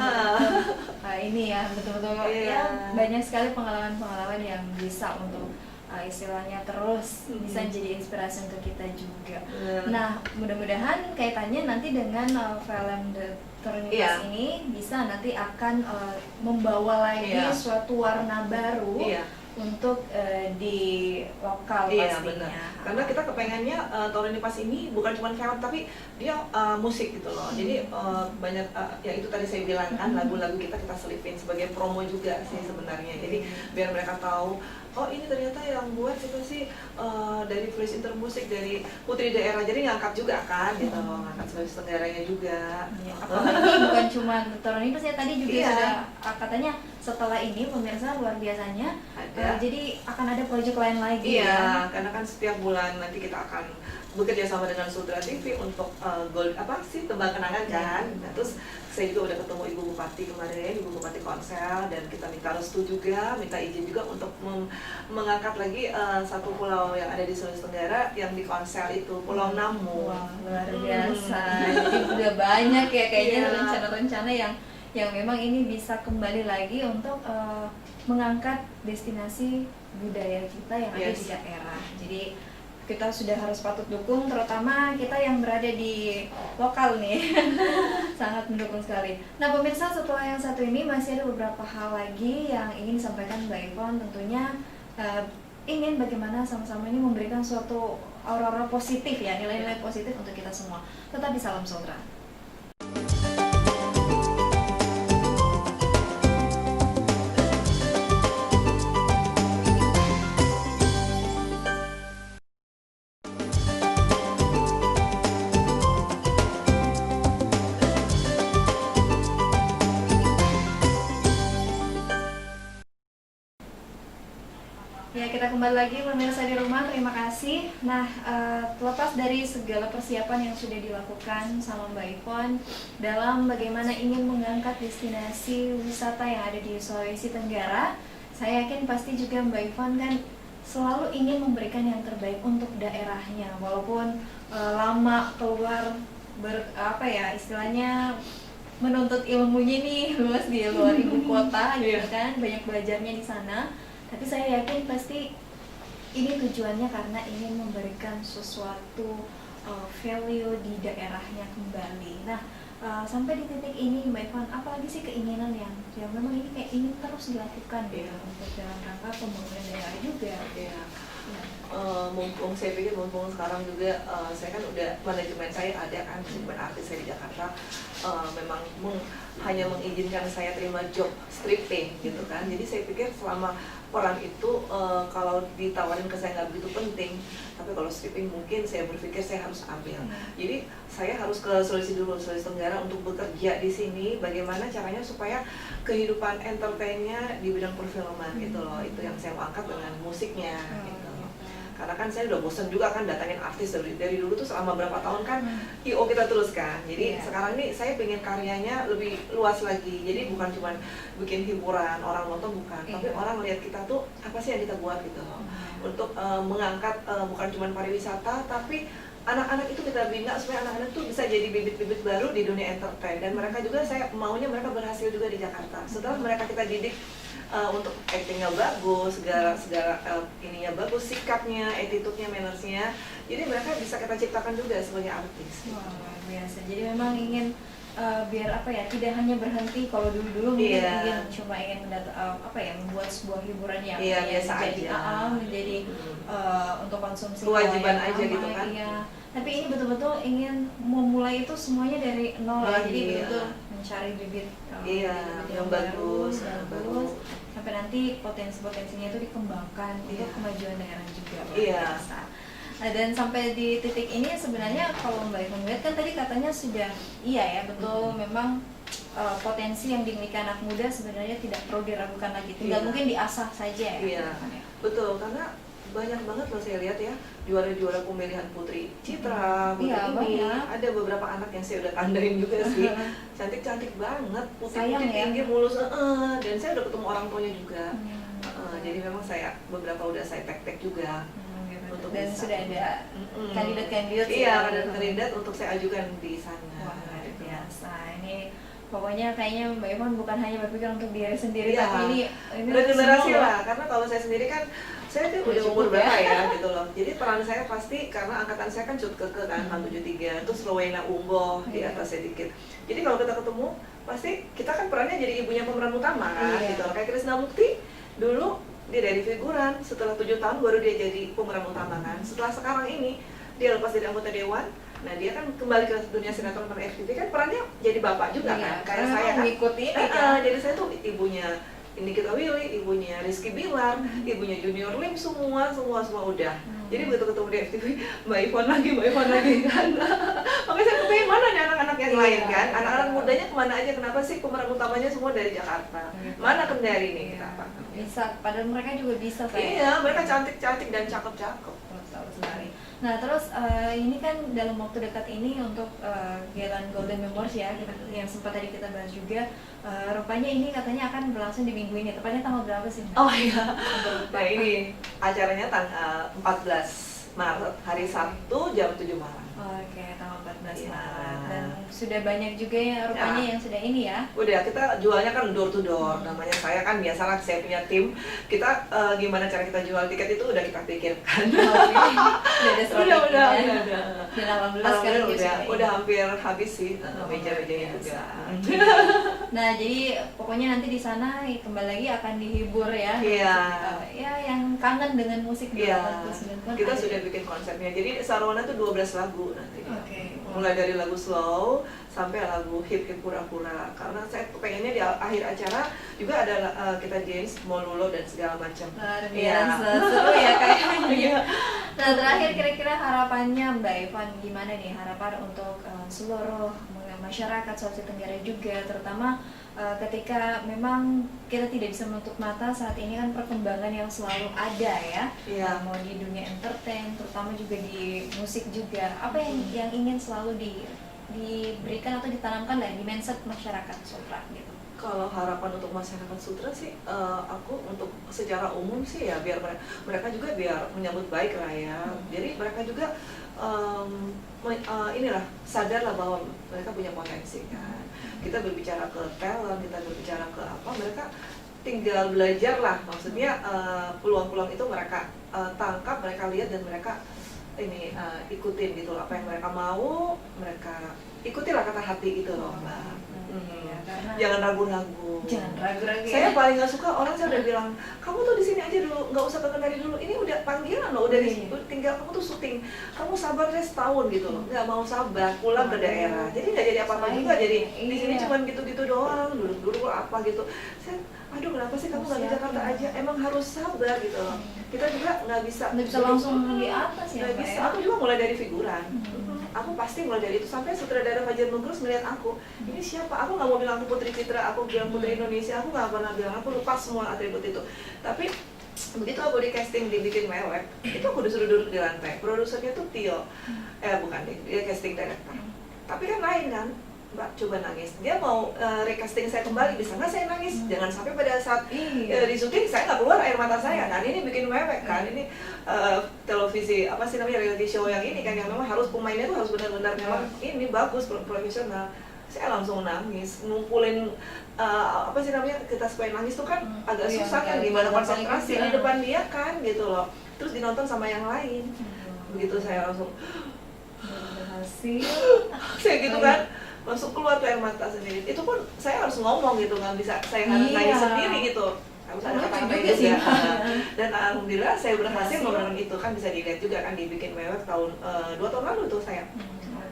ini ya betul-betul ya banyak sekali pengalaman-pengalaman yang bisa untuk istilahnya terus bisa jadi inspirasi untuk kita juga. Nah, mudah-mudahan kaitannya nanti dengan film The Tornipas ini bisa nanti akan membawa lagi suatu warna baru untuk di lokal pastinya. Benar. Karena kita kepengennya Tornipas ini bukan cuma film tapi dia musik gitu loh. Jadi banyak ya itu tadi saya bilang kan lagu-lagu kita selipin sebagai promo juga sih sebenarnya. Jadi biar mereka tahu, oh ini ternyata yang buat siapa sih, dari Flash Intermusik, dari Putri Daerah, jadi ngangkat juga kan gitu, ngangkat Sulawesi Tenggaranya juga. Apalagi bukan cuma Tornipas ya, tadi juga sudah katanya setelah ini pemirsa luar biasanya jadi akan ada proyek lain lagi ya. Karena kan setiap bulan nanti kita akan bekerja sama dengan Sutra TV untuk Tembang Kenangan kan. Nah, terus saya juga udah ketemu Ibu Bupati kemarin, Ibu Bupati Konsel, dan kita minta restu juga, minta izin juga untuk mengangkat lagi satu pulau yang ada di Sulawesi Tenggara yang di Konsel itu, Pulau Namu. Wah, luar biasa. Jadi udah banyak ya kayaknya rencana-rencana yang memang ini bisa kembali lagi untuk mengangkat destinasi budaya kita yang ada di daerah. Jadi kita sudah harus patut dukung, terutama kita yang berada di lokal nih. Sangat mendukung sekali. Nah pemirsa, setelah yang satu ini masih ada beberapa hal lagi yang ingin disampaikan Mbak Ivan. Tentunya ingin bagaimana sama-sama ini memberikan suatu aura-aura positif ya, nilai-nilai positif untuk kita semua. Tetap di Salam Sontra. Ya Ya, kita kembali lagi pemirsa di rumah, terima kasih. Nah, terlepas dari segala persiapan yang sudah dilakukan sama Mbak Ivon dalam bagaimana ingin mengangkat destinasi wisata yang ada di Sulawesi Tenggara, saya yakin pasti juga Mbak Ivon kan selalu ingin memberikan yang terbaik untuk daerahnya, walaupun lama keluar istilahnya menuntut ilmunya nih luas di luar ibu kota gitu kan, banyak belajarnya di sana. Tapi saya yakin pasti ini tujuannya karena ingin memberikan sesuatu value di daerahnya kembali. Nah, sampai di titik ini Mbak Ivon, apalagi sih keinginan yang memang ini kayak ingin terus dilakukan gitu untuk dalam rangka pembangunan daerah juga. Mumpung sekarang juga saya kan udah manajemen saya ada kan, manajemen artis saya di Jakarta memang hanya mengizinkan saya terima job stripping gitu kan. Jadi saya pikir selama peran itu kalau ditawarin ke saya nggak begitu penting, tapi kalau stripping mungkin saya berpikir saya harus ambil. Jadi saya harus ke Sulawesi Tenggara untuk bekerja di sini. Bagaimana caranya supaya kehidupan entertainnya di bidang perfilman gitu loh, itu yang saya mau angkat dengan musiknya gitu. Karena kan saya udah bosan juga kan datangin artis dari dulu tuh selama berapa tahun kan IO kita terus kan. Jadi sekarang nih saya pengen karyanya lebih luas lagi. Jadi bukan cuma bikin hiburan orang nonton, bukan, tapi orang lihat kita tuh apa sih yang kita buat gitu loh. Untuk mengangkat bukan cuma pariwisata, tapi anak-anak itu kita bina supaya anak-anak tuh bisa jadi bibit-bibit baru di dunia entertain. Dan mereka juga saya maunya mereka berhasil juga di Jakarta. Setelah mereka kita didik untuk actingnya bagus, segala ininya bagus, sikapnya, attitude-nya, mannersnya. Jadi mereka bisa kita ciptakan juga sebagai artis. Wah, luar biasa. Jadi memang ingin biar tidak hanya berhenti kalau dulu mungkin ingin membuat sebuah hiburan yang biasa menjadi untuk konsumsi kewajiban aja gitu kan. Tapi ini betul-betul ingin memulai itu semuanya dari nol ya. Jadi betul mencari bibit yang bagus, sampai nanti potensinya itu dikembangkan untuk kemajuan daerah juga. Dan sampai di titik ini sebenarnya kalau Mbak Ivon lihat kan tadi katanya sudah betul memang potensi yang dimiliki anak muda sebenarnya tidak perlu diragukan lagi, tinggal mungkin diasah saja ya. Betul, karena banyak banget loh saya lihat ya juara-juara pemilihan Putri Citra, ini ada beberapa anak yang saya udah tandain juga sih, cantik-cantik banget, putih-putih tinggi, mulus, dan saya udah ketemu orang tuanya juga. Jadi memang saya beberapa udah saya tek-tek juga. Dan bisa. Sudah ada kandidat-kandidat kandidat untuk saya ajukan di sana. Wah, luar biasa. Ini pokoknya kayaknya Mbak Ivon bukan hanya berpikir untuk diri sendiri, tapi ini regenerasi lah. Karena kalau saya sendiri kan saya tuh udah umur berapa ya gitu loh. Jadi peran saya pasti karena angkatan saya kan cut keke kan 73, terus Rowena Umboh di atas sedikit. Jadi kalau kita ketemu pasti kita kan perannya jadi ibunya pemeran utama kan gitu. Kayak Krisna Mukti dulu dia dari figuran, setelah 7 tahun baru dia jadi pemeran utama kan. Setelah sekarang ini dia lepas dari anggota dewan, nah dia kan kembali ke dunia sinetron dan FTV kan perannya jadi bapak juga kan. Kayak saya kan mengikuti jadi saya tuh ibunya Nikita Willy, ibunya Rizky Bilar, ibunya Junior Lim, semua udah. Jadi begitu ketemu di FTV, Mbak Ivon lagi kan. Makanya saya kepengen mana nih anak-anak yang lain kan. Anak-anak mudanya kemana aja, kenapa sih pemeran utamanya semua dari Jakarta? Mana Kendari nih kita apa? Bisa, padahal mereka juga bisa saya. Iya, mereka cantik-cantik dan cakep-cakep. Nah terus ini kan dalam waktu dekat ini untuk Geylang Golden Memoirs ya, yang sempat tadi kita bahas juga, rupanya ini katanya akan berlangsung di minggu ini, tepatnya tanggal berapa sih? Oh iya, nah ini acaranya tanggal 14 Maret, hari Sabtu jam 7 malam. Oke, tanggal 14 Maret. Dan sudah banyak juga ya rupanya yang sudah ini ya. Udah, kita jualnya kan door to door. Namanya saya kan biasalah, saya punya tim. Kita gimana cara kita jual tiket itu udah kita pikirkan. Udah ada udah. Dan alhamdulillah sekarang udah hampir habis sih meja-mejanya juga. Nah, jadi pokoknya nanti di sana kembali lagi akan dihibur ya. Ya yang kangen dengan musik kita sudah bikin konsepnya. Jadi Sarwana tuh 12 lagu nanti. Mulai dari lagu slow, sampai lagu Hip Hip Pura-Pura, karena saya pengennya di akhir acara juga ada kita dance Molulo dan segala macam. Luar biasa, seru ya kayaknya. Iya. Nah, terakhir kira-kira harapannya Mbak Ivan gimana nih, harapan untuk seluruh masyarakat Sulawesi Tenggara juga, terutama ketika memang kita tidak bisa menutup mata saat ini kan perkembangan yang selalu ada ya, mau di dunia entertain, terutama juga di musik juga. Apa yang ingin selalu diberikan atau ditanamkan lah di mindset masyarakat Sultra gitu? Kalau harapan untuk masyarakat Sutra sih, aku untuk secara umum sih ya biar mereka juga biar menyambut baik lah ya. Jadi mereka juga inilah sadarlah bahwa mereka punya potensi kan. Kita berbicara ke talent, kita berbicara ke apa, mereka tinggal belajar lah. Maksudnya peluang-peluang itu mereka tangkap, mereka lihat dan mereka ini ikutin gitu loh. Apa yang mereka mau, mereka ikutilah kata hati gitu loh Mbak. Jangan ragu-ragu. Jangan ragu-ragu. Saya paling nggak suka orang saya udah bilang, kamu tuh di sini aja dulu, nggak usah dari dulu. Ini udah panggilan loh, udah tinggal kamu tuh syuting. Kamu sabar deh setahun gitu loh. Nggak mau sabar, pulang ke daerah. Jadi nggak jadi apa-apa juga. Jadi di sini cuman gitu-gitu doang, duduk-duduk apa gitu. Saya, aduh kenapa sih kamu nggak di Jakarta aja? Emang harus sabar gitu loh. Kita juga nggak bisa langsung di atas ya. Nggak bisa. Aku juga mulai dari figuran. Aku pasti mulai dari itu, sampai sutradara Fajar Nugrus melihat aku, ini siapa? Aku nggak mau bilang aku Putri Citra, aku bilang Putri Indonesia, aku nggak pernah bilang, aku lupa semua atribut itu. Tapi begitu aku di casting dibikin mewek, itu aku disuruh duduk di lantai. Produsernya tuh Tio, bukan deh, dia casting director. Tapi kan lain kan, Mbak coba nangis. Dia mau recasting saya kembali, bisa nggak saya nangis? Jangan sampai pada saat di syuting saya nggak keluar air mata saya. Nah ini bikin mewek kan, ini televisi apa sih namanya, reality show yang ini kan, yang memang harus pemainnya tuh harus benar-benar memang ini bagus, profesional. Saya langsung nangis, ngumpulin apa sih namanya, kita supaya nangis tuh kan agak susah kan, gimana konsentrasi di depan dia kan gitu loh. Terus dinonton sama yang lain, begitu saya langsung berhasil. Saya gitu kan, langsung keluar tuh air mata sendiri. Itu pun saya harus ngomong gitu, nggak bisa saya harus nangis sendiri gitu. Harus ada kata-kata juga. Dan alhamdulillah saya berhasil memenangkan itu, kan bisa dilihat juga kan dibikin mewek tahun 2 tahun lalu tuh saya.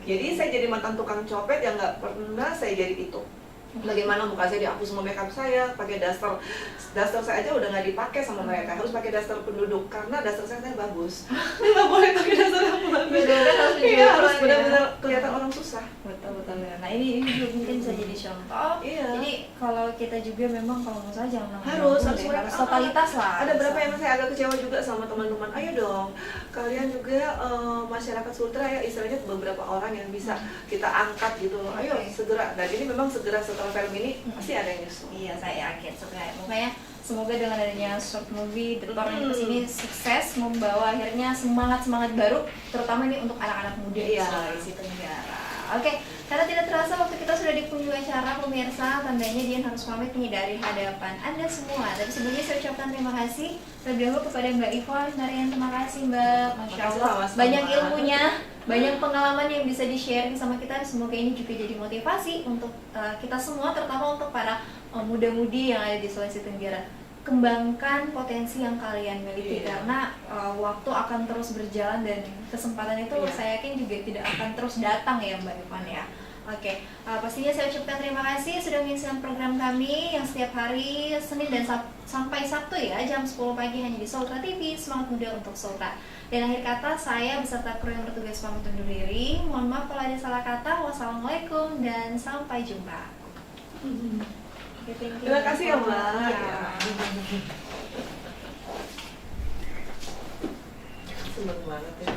Jadi saya jadi mantan tukang copet yang nggak pernah saya jadi itu. Bagaimana muka saya dihapus semua makeup saya, pakai daster saya aja udah nggak dipakai sama mereka, harus pakai daster penduduk karena daster saya bagus. Nggak boleh pakai daster yang bagus. Iya, harus benar-benar kelihatan orang susah. Betul ya. Nah ini juga mungkin bisa jadi contoh. Jadi kalau kita juga memang kalau mau saja jangan harus totalitas lah. Ada berapa yang saya agak kecewa juga sama teman-teman. Ayo dong, kalian juga masyarakat Sultra ya, istilahnya beberapa orang yang bisa kita angkat gitu loh. Ayo segera. Dan ini memang segera setelah film ini pasti ada yang nyusul. Iya, saya yakin sebenarnya. Makanya semoga dengan adanya short movie The Tour yang kesini sukses, membawa akhirnya semangat baru, terutama ini untuk anak-anak muda di Sulawesi Tenggara. Oke, karena tidak terasa waktu kita sudah di penghujung acara pemirsa, tandanya Dian harus pamit nih dari hadapan Anda semua. Tapi sebelumnya saya ucapkan terima kasih terlebih dahulu kepada Mbak Ivan Marian. Terima kasih Mbak, Masya Allah, banyak ilmunya, banyak pengalaman yang bisa di-sharing sama kita. Semoga ini juga jadi motivasi untuk kita semua, terutama untuk para muda-mudi yang ada di Sulawesi Tenggara. Kembangkan potensi yang kalian miliki, karena waktu akan terus berjalan dan kesempatan itu saya yakin juga tidak akan terus datang ya Mbak Ivan ya. Oke, pastinya saya ucapkan terima kasih sudah menyaksikan program kami yang setiap hari Senin dan sampai Sabtu ya, jam 10 pagi hanya di Sultra TV, semangat muda untuk Sultra. Dan akhir kata, saya beserta kru yang bertugas pamit undur diri. Mohon maaf kalau ada salah kata. Wassalamualaikum dan sampai jumpa. Terima kasih ya Mbak. Seneng banget ya.